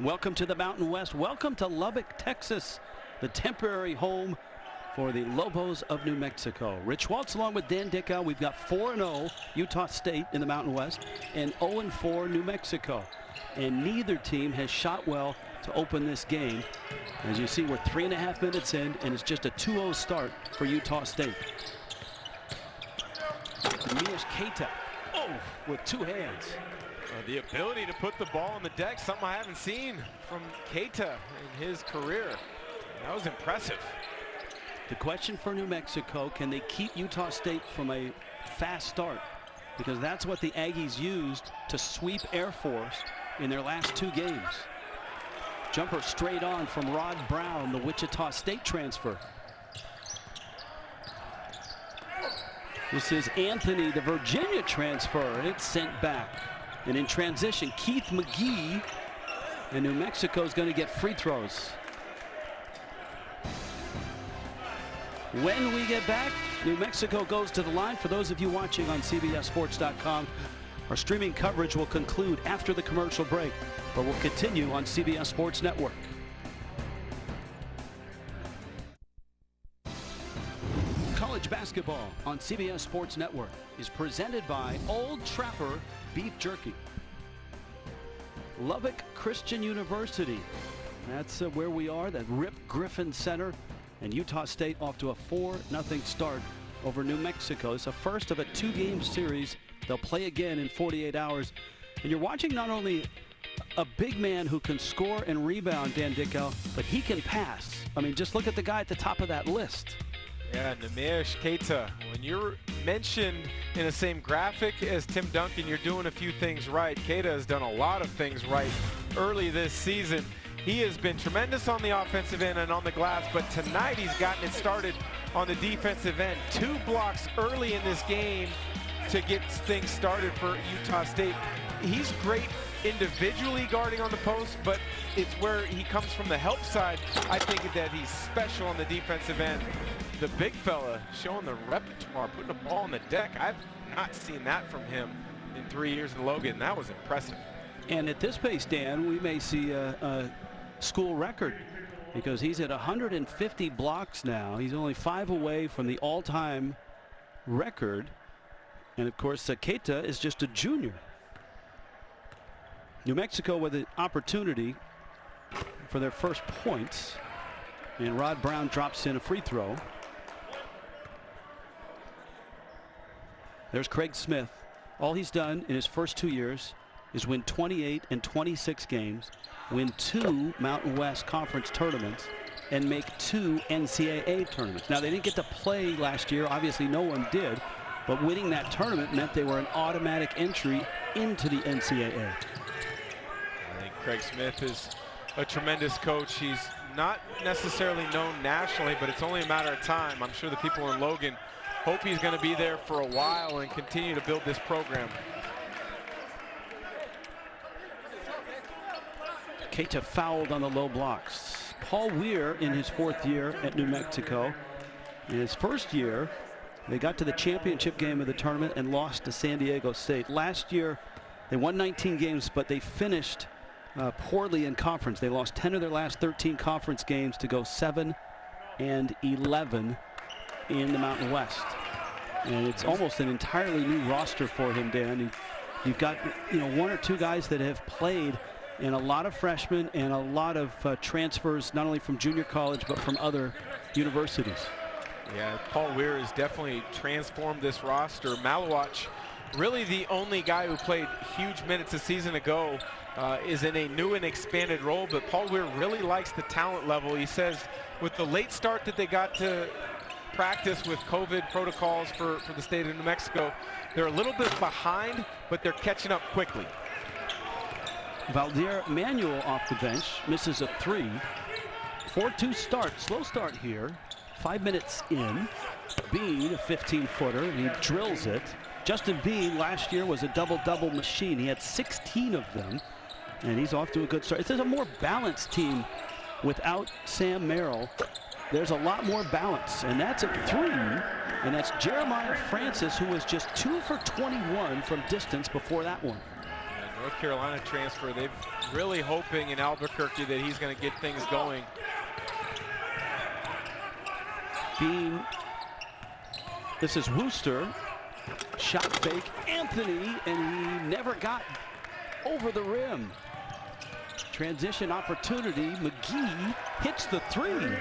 Welcome to the Mountain West. Welcome to Lubbock, Texas, the temporary home for the Lobos of New Mexico. Rich Waltz along with Dan Dickow. We've got 4-0 Utah State in the Mountain West and 0-4 New Mexico. And neither team has shot well to open this game. As you see, we're 3.5 minutes in, and it's just a 2-0 start for Utah State. Mias Keita, with two hands. The ability to put the ball on the deck, something I haven't seen from Keita in his career. That was impressive. The question for New Mexico, can they keep Utah State from a fast start? Because that's what the Aggies used to sweep Air Force in their last 2 games. Jumper straight on from Rod Brown, the Wichita State transfer. This is Anthony, the Virginia transfer, and it's sent back. And in transition, Keith McGee, and New Mexico's going to get free throws. When we get back, New Mexico goes to the line. For those of you watching on CBSSports.com, our streaming coverage will conclude after the commercial break, but we'll continue on CBS Sports Network. College basketball on CBS Sports Network is presented by Old Trapper Beef Jerky. Lubbock Christian University, that's where we are, that Rip Griffin Center, and Utah State off to a 4-0 start over New Mexico. It's the first of a 2-game series. They'll play again in 48 hours. And you're watching not only a big man who can score and rebound, Dan Dickow, but he can pass. I mean, just look at the guy at the top of that list. Yeah, Mias Keita. When you're mentioned in the same graphic as Tim Duncan, you're doing a few things right. Keita has done a lot of things right early this season. He has been tremendous on the offensive end and on the glass, but tonight he's gotten it started on the defensive end. 2 blocks early in this game to get things started for Utah State. He's great individually guarding on the post, but it's where he comes from the help side. I think that he's special on the defensive end. The big fella showing the repertoire, putting the ball on the deck. I've not seen that from him in 3 years in Logan. That was impressive. And at this pace, Dan, we may see a school record, because he's at 150 blocks now. He's only 5 away from the all-time record. And of course, Keita is just a junior. New Mexico with an opportunity for their first points. And Rod Brown drops in a free throw. There's Craig Smith. All he's done in his first 2 years is win 28 and 26 games, win 2 Mountain West Conference tournaments, and make 2 NCAA tournaments. Now, they didn't get to play last year. Obviously, no one did. But winning that tournament meant they were an automatic entry into the NCAA. I think Craig Smith is a tremendous coach. He's not necessarily known nationally, but it's only a matter of time. I'm sure the people in Logan hope he's going to be there for a while and continue to build this program. Keita fouled on the low blocks. Paul Weir in his 4th year at New Mexico. In his first year, they got to the championship game of the tournament and lost to San Diego State. Last year, they won 19 games, but they finished poorly in conference. They lost 10 of their last 13 conference games to go 7-11 in the Mountain West. And it's almost an entirely new roster for him, Dan. You've got 1 or 2 guys that have played, and a lot of freshmen and a lot of transfers, not only from junior college but from other universities. Yeah, Paul Weir has definitely transformed this roster. Malawach, really the only guy who played huge minutes a season ago, is in a new and expanded role, but Paul Weir really likes the talent level. He says with the late start that they got to practice with COVID protocols for the state of New Mexico, they're a little bit behind, but they're catching up quickly. Valdir Manuel off the bench, misses a 3. 4-2 start, slow start here. 5 minutes in. Bean, a 15-footer, and he drills it. Justin Bean last year was a double-double machine. He had 16 of them, and he's off to a good start. It's a more balanced team without Sam Merrill. There's a lot more balance, and that's a 3, and that's Jeremiah Francis, who was just 2 for 21 from distance before that one. North Carolina transfer. They're really hoping in Albuquerque that he's going to get things going. Bean. This is Wooster. Shot fake, Anthony, and he never got over the rim. Transition opportunity, McGee hits the three.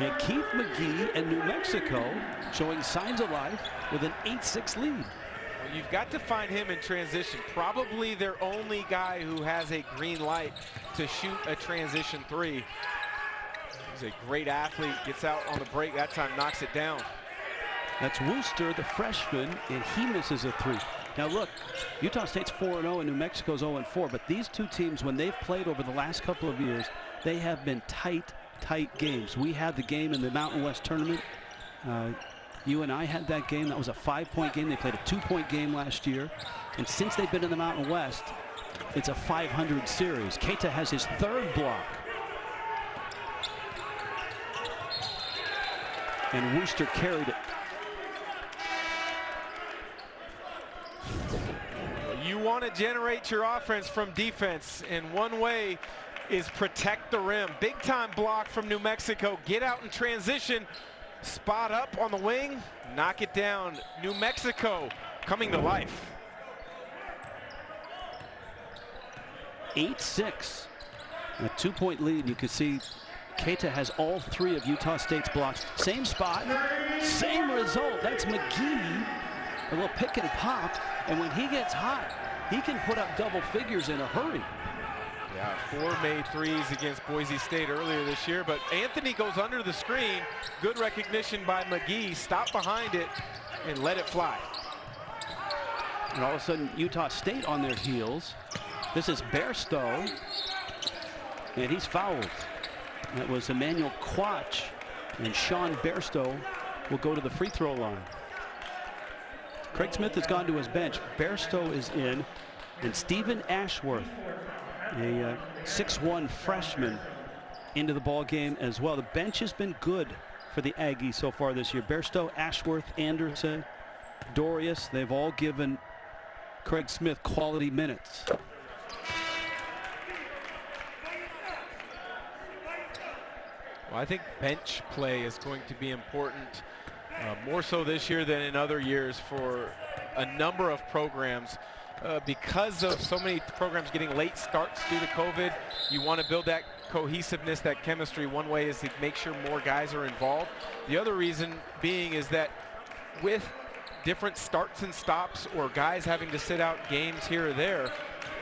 And Keith McGee and New Mexico showing signs of life with an 8-6 lead. Well, you've got to find him in transition. Probably their only guy who has a green light to shoot a transition three. He's a great athlete, gets out on the break, that time knocks it down. That's Wooster, the freshman, and he misses a three. Now look, Utah State's 4-0 and New Mexico's 0-4, but these two teams, when they've played over the last couple of years, they have been tight games. We had the game in the Mountain West tournament. You and I had that game. That was a 5-point game. They played a 2-point game last year. And since they've been in the Mountain West, it's a 500 series. Keita has his third block. And Wooster carried it. You want to generate your offense from defense, and one way is protect the rim. Big time block from New Mexico. Get out in transition, spot up on the wing, knock it down. New Mexico coming to life. 8-6. A 2-point lead. You can see Keita has all three of Utah State's blocks. Same spot, same result. That's McGee. A little pick and pop. And when he gets hot, he can put up double figures in a hurry. Yeah, 4 made threes against Boise State earlier this year, but Anthony goes under the screen. Good recognition by McGee. Stop behind it and let it fly. And all of a sudden, Utah State on their heels. This is Bairstow, and he's fouled. That was Emmanuel Quach, and Sean Bairstow will go to the free throw line. Craig Smith has gone to his bench. Bairstow is in, and Stephen Ashworth, a 6'1" freshman, into the ball game as well. The bench has been good for the Aggies so far this year. Bairstow, Ashworth, Anderson, Dorius, they've all given Craig Smith quality minutes. Well, I think bench play is going to be important, more so this year than in other years for a number of programs. Because of so many programs getting late starts due to COVID, you want to build that cohesiveness, that chemistry. One way is to make sure more guys are involved. The other reason being is that with different starts and stops or guys having to sit out games here or there,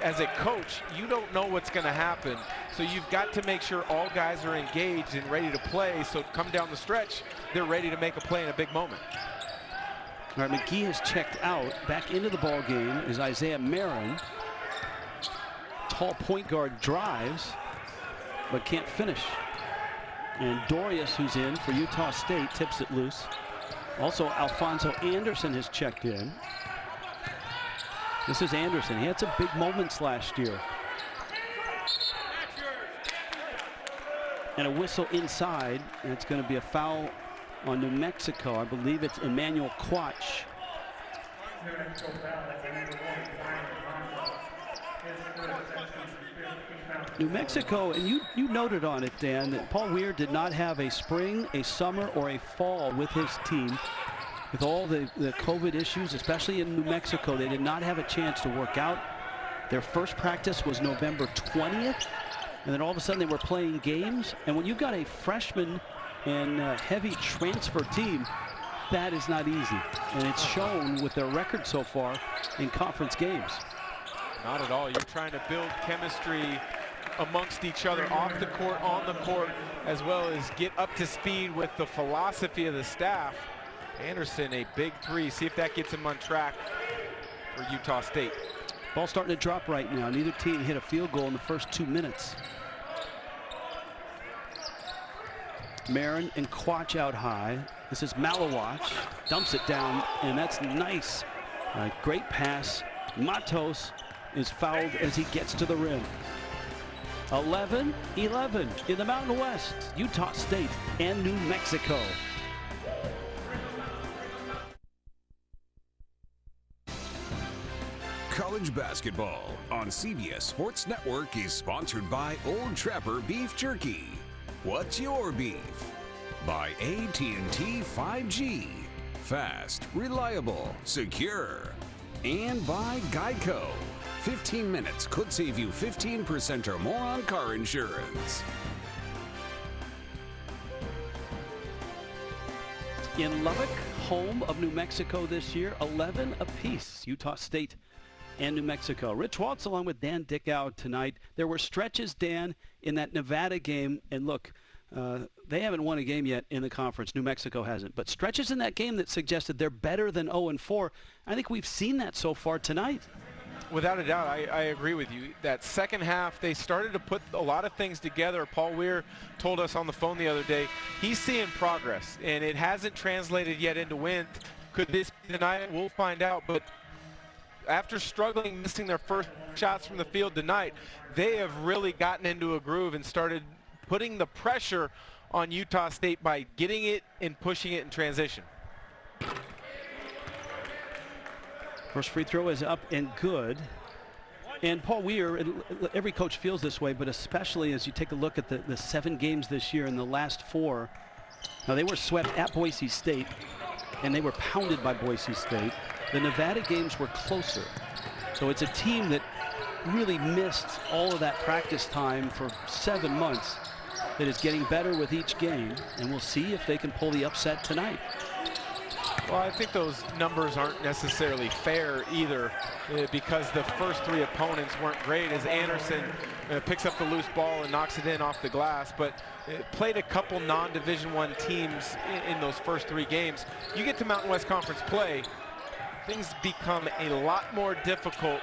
as a coach, you don't know what's going to happen. So you've got to make sure all guys are engaged and ready to play, so come down the stretch, they're ready to make a play in a big moment. All right, McGee has checked out. Back into the ball game is Isaiah Marin. Tall point guard drives, but can't finish. And Dorius, who's in for Utah State, tips it loose. Also, Alfonso Anderson has checked in. This is Anderson. He had some big moments last year. And a whistle inside. And it's going to be a foul on New Mexico. I believe it's Emmanuel Quach. New Mexico, and you noted on it, Dan, that Paul Weir did not have a spring, a summer, or a fall with his team. With all the COVID issues, especially in New Mexico, they did not have a chance to work out. Their first practice was November 20th, and then all of a sudden they were playing games. And when you've got a freshman and heavy transfer team, that is not easy. And it's shown with their record so far in conference games. Not at all. You're trying to build chemistry amongst each other off the court, on the court, as well as get up to speed with the philosophy of the staff. Anderson, a big three. See if that gets him on track for Utah State. Ball starting to drop right now. Neither team hit a field goal in the first 2 minutes. Marin and Quach out high. This is Malawach. Dumps it down, and that's nice. Great pass. Matos is fouled as he gets to the rim. 11-11 in the Mountain West. Utah State and New Mexico. college basketball on CBS Sports Network is sponsored by Old Trapper Beef Jerky. What's your beef? By AT&T 5G. Fast, reliable, secure. And by Geico. 15 minutes could save you 15% or more on car insurance. In Lubbock, home of New Mexico this year, 11 apiece, Utah State and New Mexico. Rich Waltz along with Dan Dickow tonight. There were stretches, Dan, in that Nevada game, and look, they haven't won a game yet in the conference. New Mexico hasn't. But stretches in that game that suggested they're better than 0-4. I think we've seen that so far tonight. Without a doubt, I agree with you. That second half, they started to put a lot of things together. Paul Weir told us on the phone the other day, he's seeing progress, and it hasn't translated yet into wins. Could this be tonight? We'll find out. But after struggling, missing their first shots from the field tonight, they have really gotten into a groove and started putting the pressure on Utah State by getting it and pushing it in transition. First free throw is up and good. And Paul Weir, every coach feels this way, but especially as you take a look at the 7 games this year and the last 4. Now, they were swept at Boise State, and they were pounded by Boise State. The Nevada games were closer. So it's a team that really missed all of that practice time for 7 months that is getting better with each game, and we'll see if they can pull the upset tonight. Well, I think those numbers aren't necessarily fair either, because the first 3 opponents weren't great, as Anderson picks up the loose ball and knocks it in off the glass, but played a couple non-Division I teams in those first 3 games. You get to Mountain West Conference play, things become a lot more difficult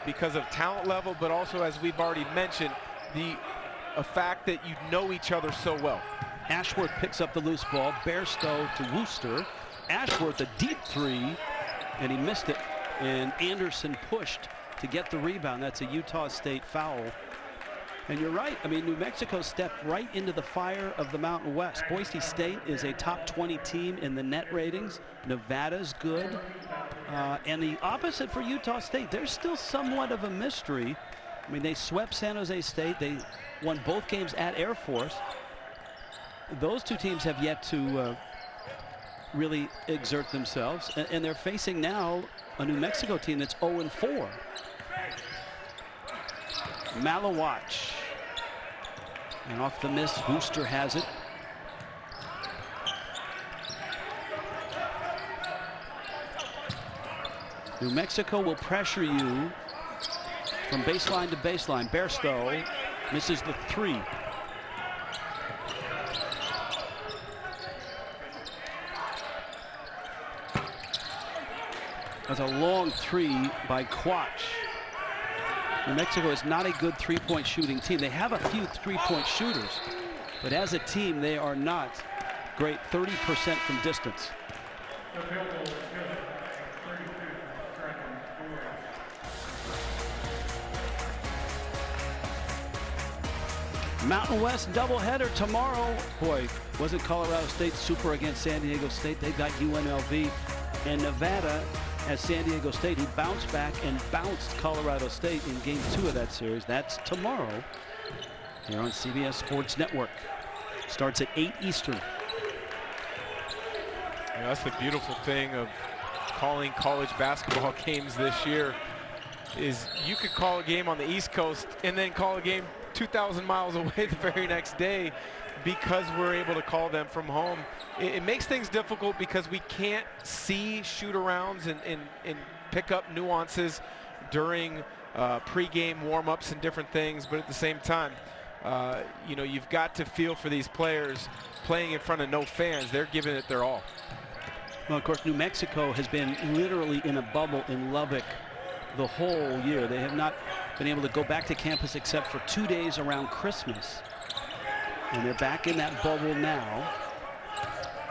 because of talent level, but also, as we've already mentioned, a fact that you know each other so well. Ashworth picks up the loose ball. Bairstow to Wooster. Ashworth a deep 3, and he missed it. And Anderson pushed to get the rebound. That's a Utah State foul. And you're right. I mean, New Mexico stepped right into the fire of the Mountain West. Boise State is a top 20 team in the net ratings. Nevada's good. And the opposite for Utah State. They're still somewhat of a mystery. I mean, they swept San Jose State. They won both games at Air Force. Those 2 teams have yet to really exert themselves, and they're facing now a New Mexico team that's 0-4. Malawach, and off the miss, Wooster has it. New Mexico will pressure you from baseline to baseline. Bairstow misses the 3. That's a long 3 by Quach. New Mexico is not a good 3-point shooting team. They have a few 3-point shooters, but as a team, they are not great. 30% from distance. Mountain West doubleheader tomorrow. Boy, wasn't Colorado State super against San Diego State? They've got UNLV, and Nevada as San Diego State, who bounced back and bounced Colorado State in game 2 of that series. That's tomorrow here on CBS Sports Network. Starts at 8 Eastern. Yeah, that's the beautiful thing of calling college basketball games this year, is you could call a game on the East Coast and then call a game 2,000 miles away the very next day, because we're able to call them from home. It makes things difficult because we can't see shoot-arounds and pick up nuances during pre-game warm-ups and different things, but at the same time, you know, you've got to feel for these players playing in front of no fans. They're giving it their all. Well, of course, New Mexico has been literally in a bubble in Lubbock the whole year. They have not been able to go back to campus except for 2 days around Christmas. And they're back in that bubble now.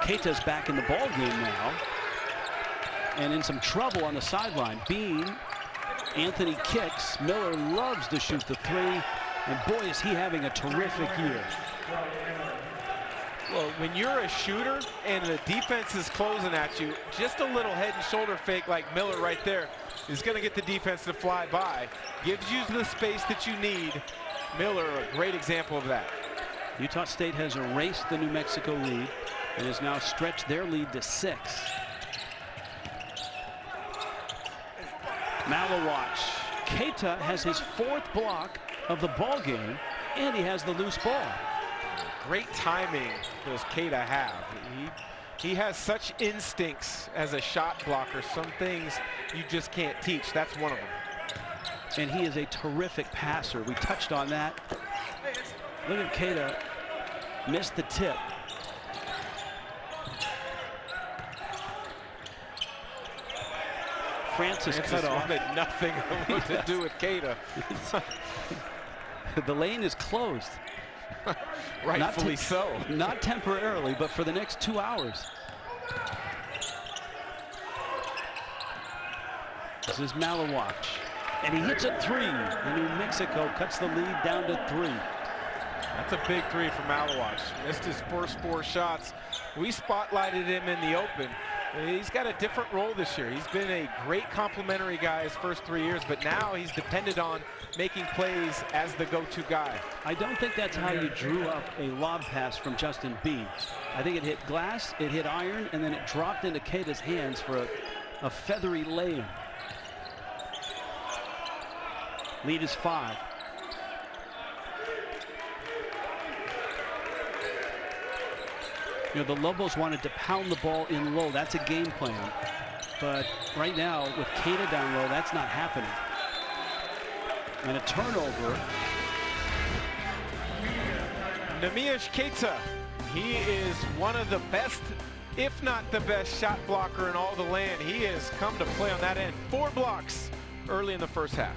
Keita's back in the ball game now, and in some trouble on the sideline. Bean, Anthony kicks. Miller loves to shoot the 3, and boy, is he having a terrific year. Well, when you're a shooter and the defense is closing at you, just a little head and shoulder fake like Miller right there, is going to get the defense to fly by. Gives you the space that you need. Miller, a great example of that. Utah State has erased the New Mexico lead and has now stretched their lead to 6. Malawatch. Keita has his 4th block of the ball game, and he has the loose ball. Great timing does Keita have. He has such instincts as a shot blocker. Some things you just can't teach. That's one of them. And he is a terrific passer. We touched on that. Look at Keita. Missed the tip. Francis cut off. Wanted nothing to do with Keita. The lane is closed. Rightfully so. Not temporarily, but for the next 2 hours. This is Malawatch. And he hits a 3. And New Mexico cuts the lead down to 3. That's a big 3 for Malawatch. Missed his first 4 shots. We spotlighted him in the open. He's got a different role this year. He's been a great complimentary guy his first 3 years, but now he's depended on making plays as the go-to guy. I don't think that's how you drew up a lob pass from Justin Bean. I think it hit glass, it hit iron, and then it dropped into Keita's hands for a feathery lay-in. Lead is 5. You know, the Lobos wanted to pound the ball in low. That's a game plan. But right now, with Keita down low, that's not happening. And a turnover. Neemias Keita, he is one of the best, if not the best, shot blocker in all the land. He has come to play on that end. 4 blocks early in the first half.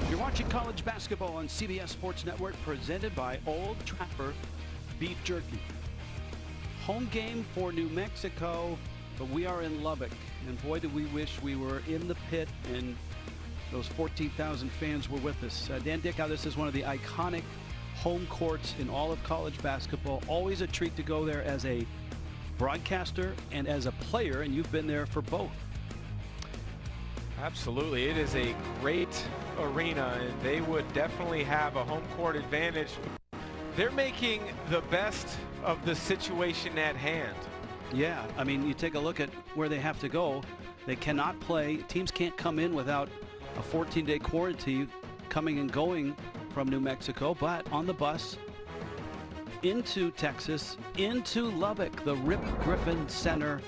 You're watching college basketball on CBS Sports Network, presented by Old Trapper Beef Jerky. Home game for New Mexico, but we are in Lubbock, and boy, do we wish we were in the pit and those 14,000 fans were with us. Dan Dickow, this is one of the iconic home courts in all of college basketball. Always a treat to go there as a broadcaster and as a player, and you've been there for both. Absolutely. It is a great arena, and they would definitely have a home court advantage. They're making the best of the situation at hand. Yeah, I mean, you take a look at where they have to go. They cannot play. Teams can't come in without a 14-day quarantine coming and going from New Mexico, but on the bus into Texas, into Lubbock. The Rip Griffin Center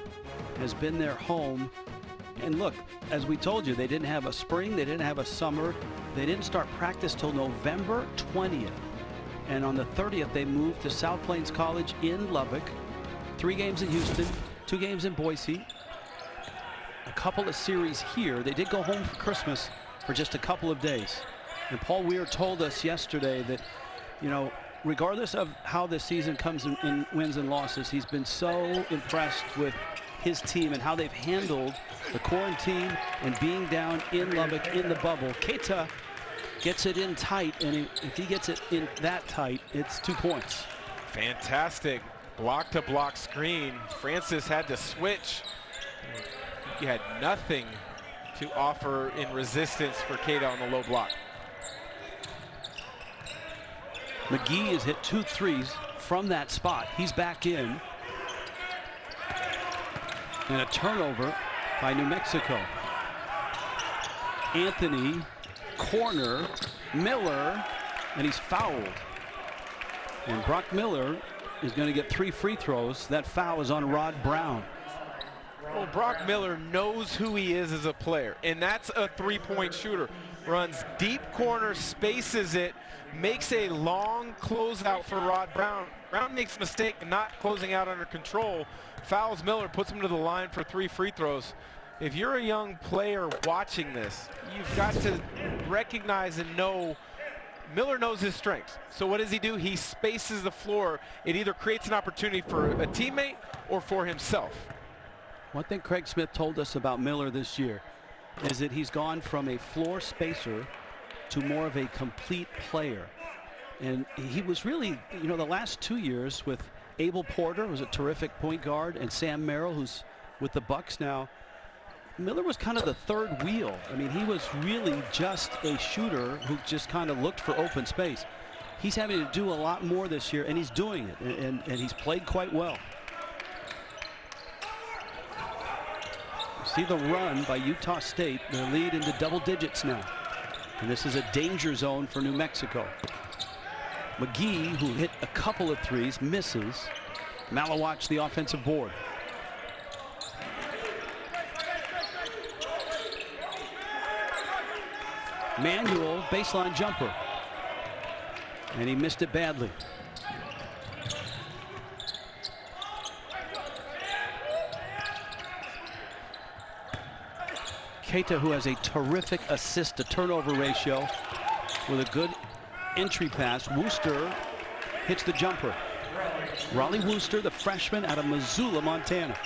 has been their home. And look, as we told you, they didn't have a spring, they didn't have a summer. They didn't start practice till November 20th. And on the 30th, they moved to South Plains College in Lubbock. 3 games in Houston, 2 games in Boise, a couple of series here. They did go home for Christmas for just a couple of days. And Paul Weir told us yesterday that, you know, regardless of how this season comes in wins and losses, he's been so impressed with his team and how they've handled the quarantine and being down in Lubbock in the bubble. Keita gets it in tight, and if he gets it in that tight, it's 2 points. Fantastic block-to-block screen. Francis had to switch. He had nothing to offer in resistance for Keita on the low block. McGee has hit 2 threes from that spot. He's back in. And a turnover by New Mexico. Anthony, corner, Miller, and he's fouled. And Brock Miller is going to get 3 free throws. That foul is on Rod Brown. Well, Brock Miller knows who he is as a player, and that's a 3-point shooter. Runs deep corner, spaces it, makes a long closeout for Rod Brown. Brown makes a mistake not closing out under control, fouls Miller, puts him to the line for 3 free throws. If you're a young player watching this, you've got to recognize and know Miller knows his strengths. So what does he do? He spaces the floor. It either creates an opportunity for a teammate or for himself. One thing Craig Smith told us about Miller this year is that he's gone from a floor spacer to more of a complete player. And he was really, you know, the last 2 years with Abel Porter, who's a terrific point guard, and Sam Merrill, who's with the Bucks now. Miller was kind of the third wheel. I mean, he was really just a shooter who just kind of looked for open space. He's having to do a lot more this year, and he's doing it, and he's played quite well. See the run by Utah State. Their lead into double digits now. And this is a danger zone for New Mexico. McGee, who hit a couple of threes, misses. Malawatch the offensive board. Manuel, baseline jumper. And he missed it badly. Keita, who has a terrific assist-to-turnover ratio with a good entry pass. Wooster hits the jumper. Raleigh Wooster, the freshman out of Missoula, Montana.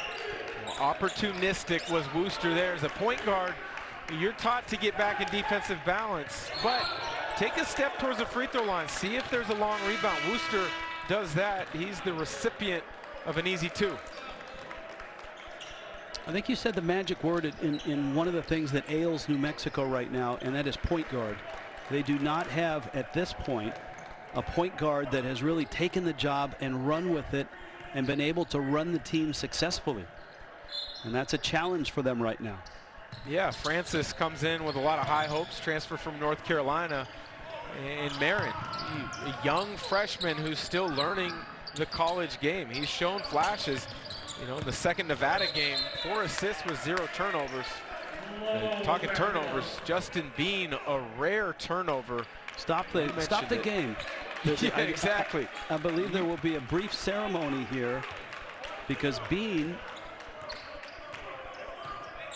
Opportunistic was Wooster there as a point guard. You're taught to get back in defensive balance, but take a step towards the free throw line. See if there's a long rebound. Wooster does that. He's the recipient of an easy two. I think you said the magic word in one of the things that ails New Mexico right now, and that is point guard. They do not have, at this point, a point guard that has really taken the job and run with it and been able to run the team successfully. And that's a challenge for them right now. Yeah, Francis comes in with a lot of high hopes, transfer from North Carolina. And Marin, a young freshman who's still learning the college game. He's shown flashes. You know, in the second Nevada game, 4 assists with 0 turnovers. Talking turnovers, Justin Bean, a rare turnover. Stop the game. Yeah, exactly. I believe there will be a brief ceremony here because Bean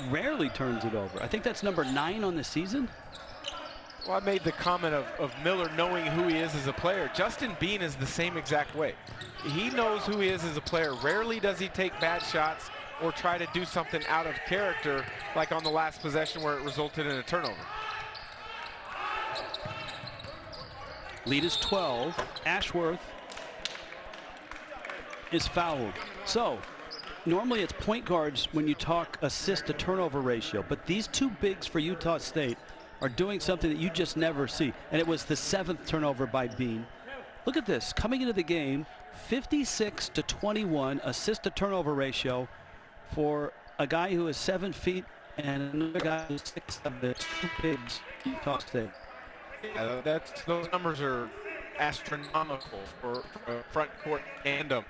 rarely turns it over. I think that's number 9 on the season. Well, I made the comment of Miller knowing who he is as a player. Justin Bean is the same exact way. He knows who he is as a player. Rarely does he take bad shots or try to do something out of character, like on the last possession where it resulted in a turnover. Lead is 12. Ashworth is fouled. So normally it's point guards when you talk assist to turnover ratio, but these two bigs for Utah State are doing something that you just never see. And it was the 7th turnover by Bean. Look at this, coming into the game, 56-21 assist to turnover ratio for a guy who is 7 feet and another guy who's 6'7", the two bigs Utah State. Yeah, those numbers are astronomical for a front court tandem.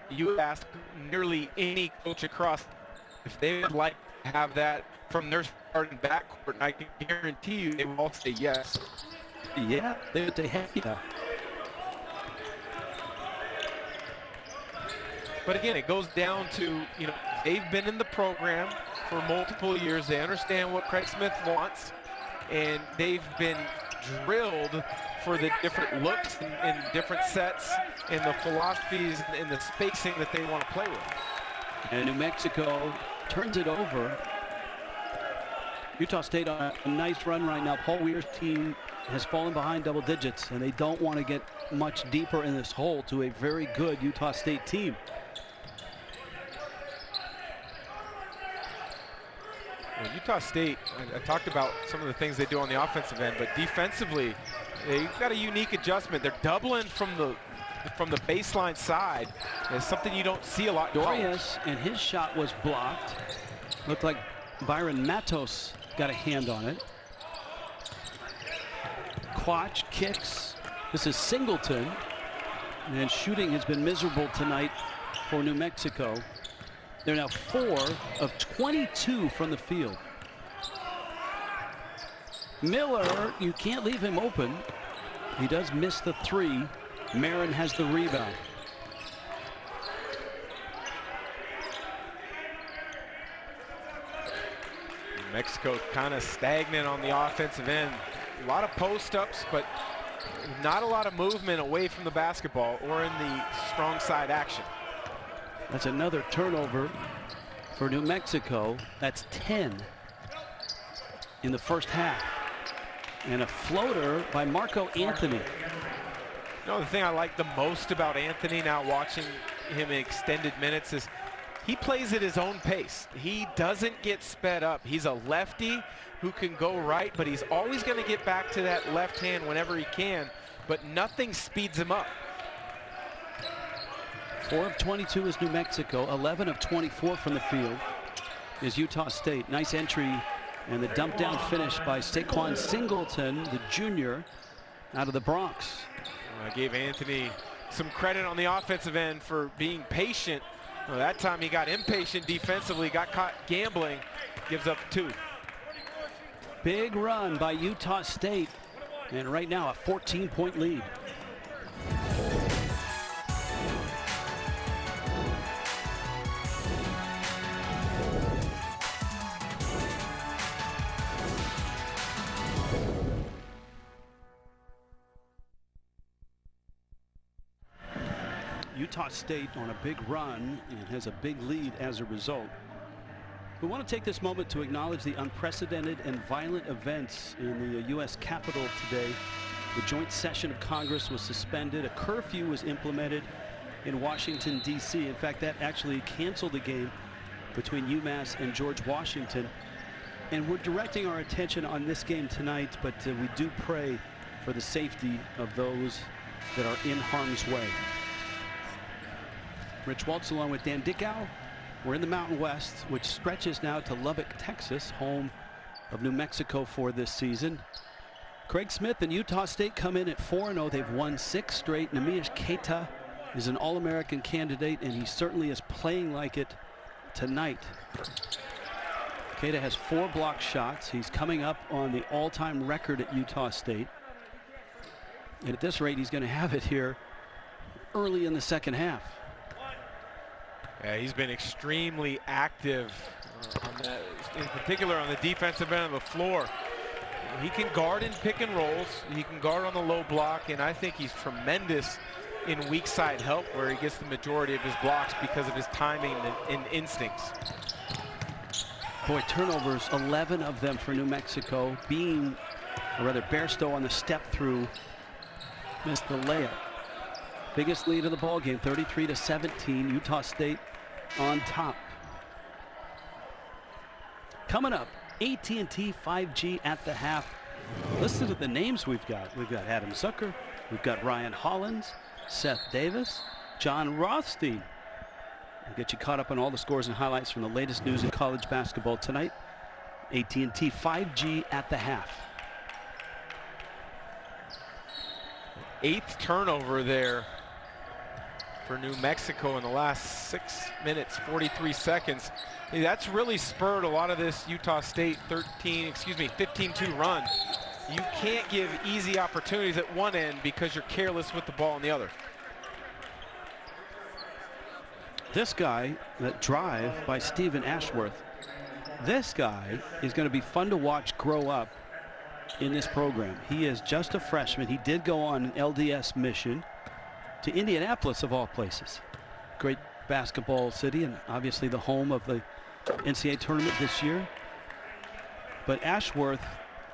You ask nearly any coach across if they would like to have that from their starting backcourt, and I can guarantee you they will all say yes. Yeah, they would say heck yeah. But again, it goes down to, you know, they've been in the program for multiple years. They understand what Craig Smith wants, and they've been drilled for the different looks and different sets and the philosophies and the spacing that they want to play with. And New Mexico turns it over. Utah State on a nice run right now. Paul Weir's team has fallen behind double digits, and they don't want to get much deeper in this hole to a very good Utah State team. Well, Utah State, I talked about some of the things they do on the offensive end, but defensively, they've got a unique adjustment. They're doubling from the baseline side. It's something you don't see a lot. Dorius, and his shot was blocked. Looked like Byron Matos got a hand on it. Quach kicks. This is Singleton. And shooting has been miserable tonight for New Mexico. They're now 4 of 22 from the field. Miller, you can't leave him open. He does miss the 3. Marin has the rebound. New Mexico kind of stagnant on the offensive end. A lot of post-ups, but not a lot of movement away from the basketball or in the strong side action. That's another turnover for New Mexico. That's 10 in the first half. And a floater by Marco Anthony. You know, the thing I like the most about Anthony now watching him extended minutes is he plays at his own pace. He doesn't get sped up. He's a lefty who can go right, but he's always going to get back to that left hand whenever he can, but nothing speeds him up. 4 of 22 is New Mexico. 11 of 24 from the field is Utah State. Nice entry and the dump down finish by Saquon Singleton, the junior, out of the Bronx. I gave Anthony some credit on the offensive end for being patient. Well, that time he got impatient defensively, got caught gambling, gives up 2. Big run by Utah State, and right now a 14-point lead. Utah State on a big run and has a big lead as a result. We want to take this moment to acknowledge the unprecedented and violent events in the U.S. Capitol today. The joint session of Congress was suspended. A curfew was implemented in Washington, D.C. In fact, that actually canceled the game between UMass and George Washington. And we're directing our attention on this game tonight, but we do pray for the safety of those that are in harm's way. Rich Waltz along with Dan Dickow. We're in the Mountain West, which stretches now to Lubbock, Texas, home of New Mexico for this season. Craig Smith and Utah State come in at 4-0. They've won 6 straight. Neemias Queta is an All-American candidate, and he certainly is playing like it tonight. Queta has 4 block shots. He's coming up on the all-time record at Utah State. And at this rate, he's going to have it here early in the second half. Yeah, he's been extremely active, in particular on the defensive end of the floor. He can guard in pick and rolls. He can guard on the low block, and I think he's tremendous in weak side help, where he gets the majority of his blocks because of his timing and instincts. Boy, turnovers, 11 of them for New Mexico. Bean, or rather Bairstow on the step through, missed the layup. Biggest lead of the ball game, 33-17. Utah State on top. Coming up, AT&T 5G at the half. Listen to the names we've got. We've got Adam Zucker, we've got Ryan Hollins, Seth Davis, John Rothstein. We'll get you caught up on all the scores and highlights from the latest news in college basketball tonight. AT&T 5G at the half. 8th turnover there for New Mexico in the last 6 minutes, 43 seconds. That's really spurred a lot of this Utah State 15-2 run. You can't give easy opportunities at one end because you're careless with the ball on the other. This guy, that drive by Stephen Ashworth, this guy is going to be fun to watch grow up in this program. He is just a freshman. He did go on an LDS mission to Indianapolis, of all places. Great basketball city, and obviously the home of the NCAA tournament this year. But Ashworth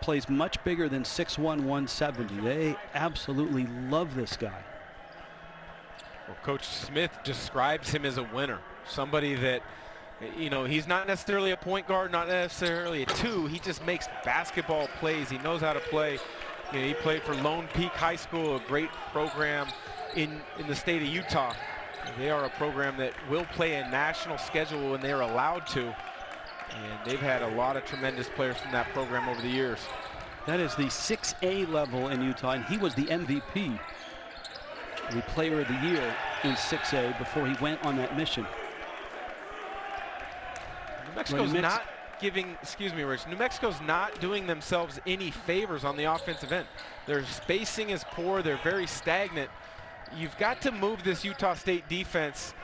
plays much bigger than 6'1", 170. They absolutely love this guy. Well, Coach Smith describes him as a winner, somebody that, you know, he's not necessarily a point guard, not necessarily a 2. He just makes basketball plays. He knows how to play. You know, he played for Lone Peak High School, a great program in the state of Utah. They are a program that will play a national schedule when they're allowed to. And they've had a lot of tremendous players from that program over the years. That is the 6A level in Utah, and he was the MVP, the player of the year in 6A before he went on that mission. New Mexico's not giving, excuse me, Rich, New Mexico's not doing themselves any favors on the offensive end. Their spacing is poor. They're very stagnant. You've got to move this Utah State defense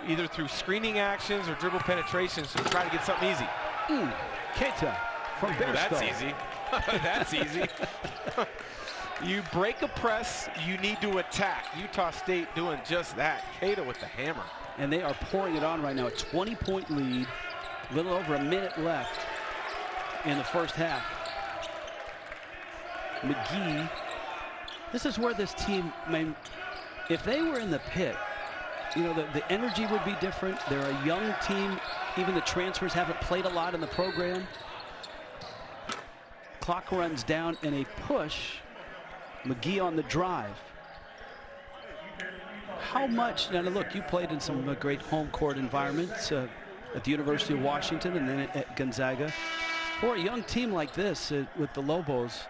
either through screening actions or dribble penetrations to try to get something easy. Queta from Bairstow. Well, that's easy. That's easy. You break a press, you need to attack. Utah State doing just that. Queta with the hammer. And they are pouring it on right now. A 20-point lead, a little over a minute left in the first half. McGee, this is where this team, if they were in the pit, you know, the energy would be different. They're a young team. Even the transfers haven't played a lot in the program. Clock runs down and a push. McGee on the drive. How much, now look, you played in some great home court environments at the University of Washington and then at Gonzaga. For a young team like this with the Lobos,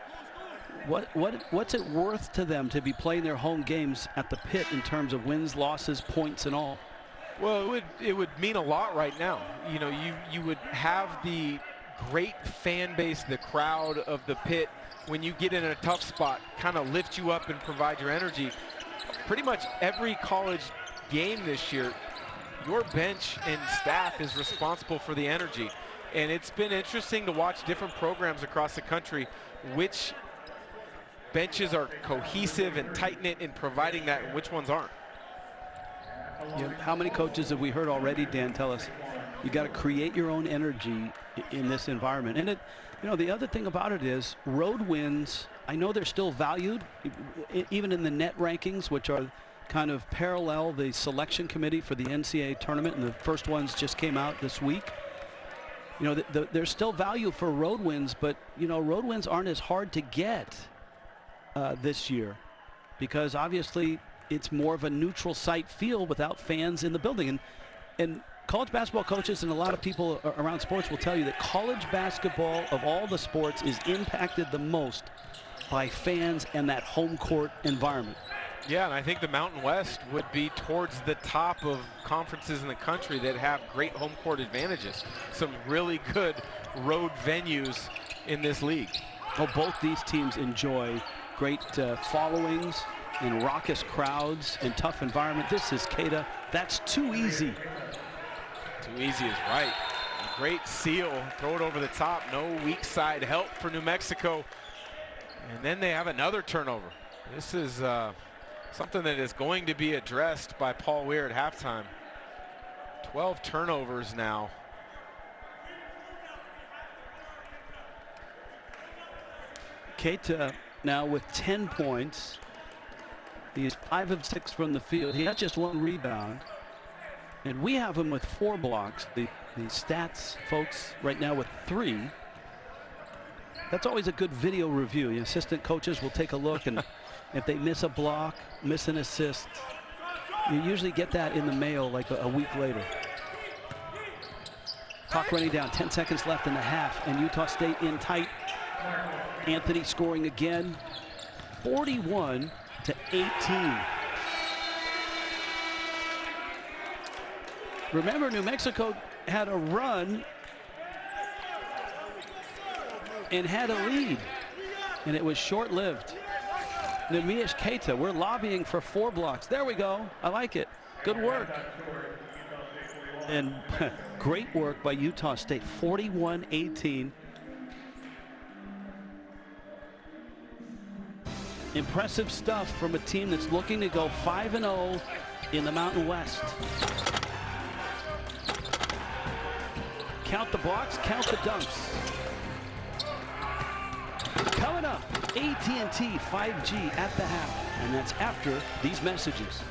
what's it worth to them to be playing their home games at the Pit in terms of wins, losses, points, and all? Well, it would mean a lot right now. You know, you would have the great fan base, the crowd of the Pit, when you get in a tough spot, kind of lift you up and provide your energy. Pretty much every college game this year, your bench and staff is responsible for the energy. And it's been interesting to watch different programs across the country, which benches are cohesive and tight-knit in providing that and which ones aren't. Yeah, how many coaches have we heard already, Dan, tell us you got to create your own energy in this environment? And you know, the other thing about it is road wins, I know they're still valued, even in the net rankings, which are kind of parallel the selection committee for the NCAA tournament, and the first ones just came out this week. You know, there's still value for road wins, but, you know, road wins aren't as hard to get this year because obviously it's more of a neutral site feel without fans in the building. And college basketball coaches and a lot of people around sports will tell you that college basketball of all the sports is impacted the most by fans and that home court environment. Yeah, and I think the Mountain West would be towards the top of conferences in the country that have great home court advantages. Some really good road venues in this league. Oh, both these teams enjoy great followings and raucous crowds and tough environment. This is Keita. That's too easy. Too easy is right. A great seal. Throw it over the top. No weak side help for New Mexico. And then they have another turnover. This is something that is going to be addressed by Paul Weir at halftime. 12 turnovers now. Keita now with 10 points. He is 5 of 6 from the field. He has just 1 rebound. And we have him with 4 blocks. The stats folks right now with 3. That's always a good video review. The assistant coaches will take a look, and if they miss a block, miss an assist, you usually get that in the mail like a week later. Clock running down, 10 seconds left in the half, and Utah State in tight. Anthony scoring again, 41-18. Remember, New Mexico had a run and had a lead, and it was short-lived. Neemias Keita, we're lobbying for 4 blocks. There we go. I like it. Good work. And great work by Utah State, 41-18. Impressive stuff from a team that's looking to go 5-0 in the Mountain West. Count the blocks, count the dunks. Coming up, AT&T 5G at the half, and that's after these messages.